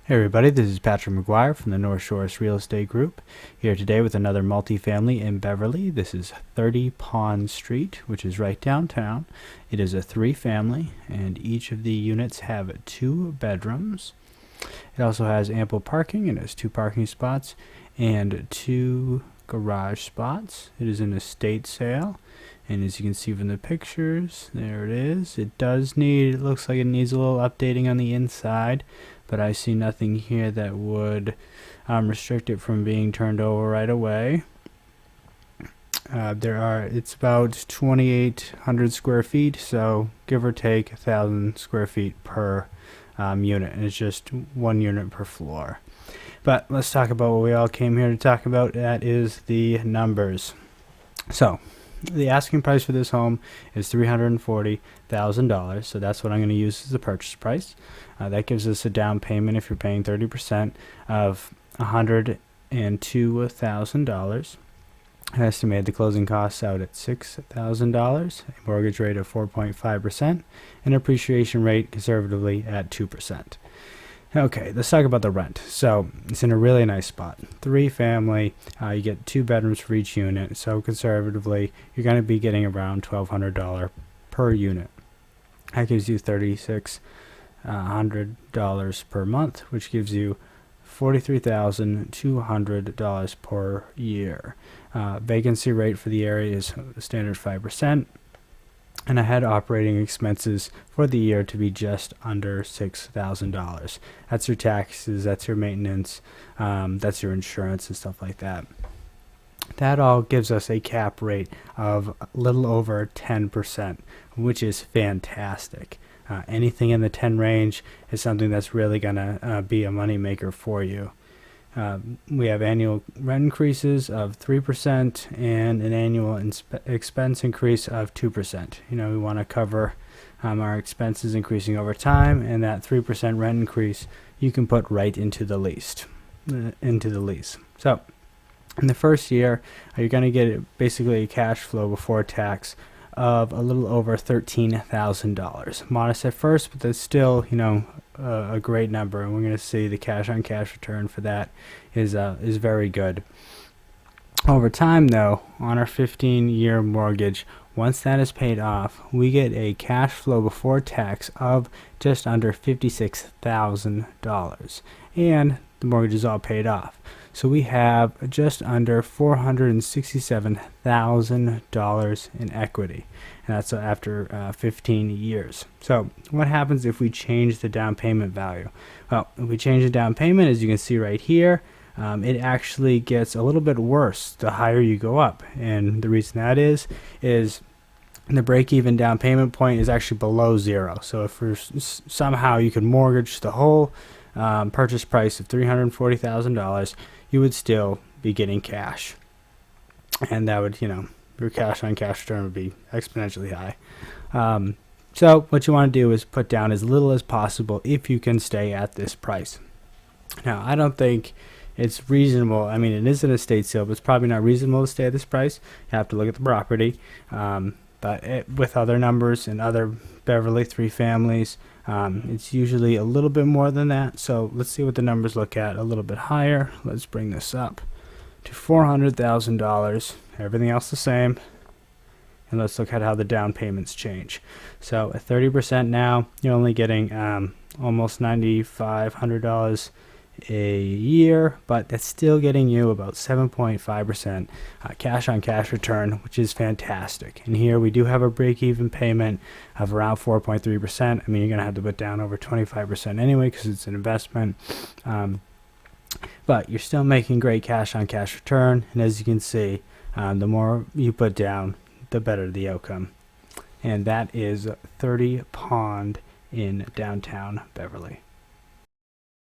Hey everybody, this is Patrick McGuire from the North Shores Real Estate Group, here today with another multifamily in Beverly. This is 30 Pond Street, which is right downtown. It is a 3-family, and each of the units have 2 bedrooms. It also has ample parking. It has 2 parking spots and 2 garage spots. It is an estate sale, and as you can see from the pictures, there it is. It looks like it needs a little updating on the inside, but I see nothing here that would restrict it from being turned over right away. It's about 2,800 square feet, so give or take 1,000 square feet per unit, and it's just 1 unit per floor. But let's talk about what we all came here to talk about. That is the numbers. So the asking price for this home is $340,000, so that's what I'm going to use as the purchase price. That gives us a down payment, if you're paying 30%, of $102,000. I estimated the closing costs out at $6,000, a mortgage rate of 4.5%, and appreciation rate conservatively at 2%. Okay, let's talk about the rent. So it's in a really nice spot. 3-family, you get 2 bedrooms for each unit. So conservatively, you're going to be getting around $1,200 per unit. That gives you $3,600 per month, which gives you $43,200 per year. Vacancy rate for the area is standard 5%. And I had operating expenses for the year to be just under $6,000. That's your taxes, that's your maintenance, that's your insurance and stuff like that. That all gives us a cap rate of a little over 10%, which is fantastic. Anything in the 10 range is something that's really going to be a money maker for you. We have annual rent increases of 3% and an annual expense increase of 2%. We want to cover our expenses increasing over time, and that 3% rent increase you can put right into the lease. So in the first year, you're going to get basically a cash flow before tax of a little over $13,000. Modest at first, but that's still, a great number, and we're going to see the cash-on-cash return for that is very good. Over time, though, on our 15-year mortgage, once that is paid off, we get a cash flow before tax of just under $56,000, and the mortgage is all paid off. So we have just under $467,000 in equity, and that's after 15 years. So what happens if we change the down payment value? Well, if we change the down payment, as you can see right here, it actually gets a little bit worse the higher you go up, and the reason that is the break-even down payment point is actually below 0. So if somehow you could mortgage the whole purchase price of $340,000, you would still be getting cash, and that would, your cash-on-cash return would be exponentially high. So what you want to do is put down as little as possible if you can stay at this price. Now, I don't think it's reasonable. I mean, it is an estate sale, but it's probably not reasonable to stay at this price. You have to look at the property. But with other numbers and other Beverly 3 families, it's usually a little bit more than that. So let's see what the numbers look at a little bit higher. Let's bring this up to $400,000. Everything else the same. And let's look at how the down payments change. So at 30% now, you're only getting almost $9,500 a year, but that's still getting you about 7.5% cash on cash return, which is fantastic. And here we do have a break-even payment of around 4.3%. I mean, you're going to have to put down over 25% anyway because it's an investment, but you're still making great cash on cash return. And as you can see, the more you put down, the better the outcome. And that is 30 Pond in downtown Beverly.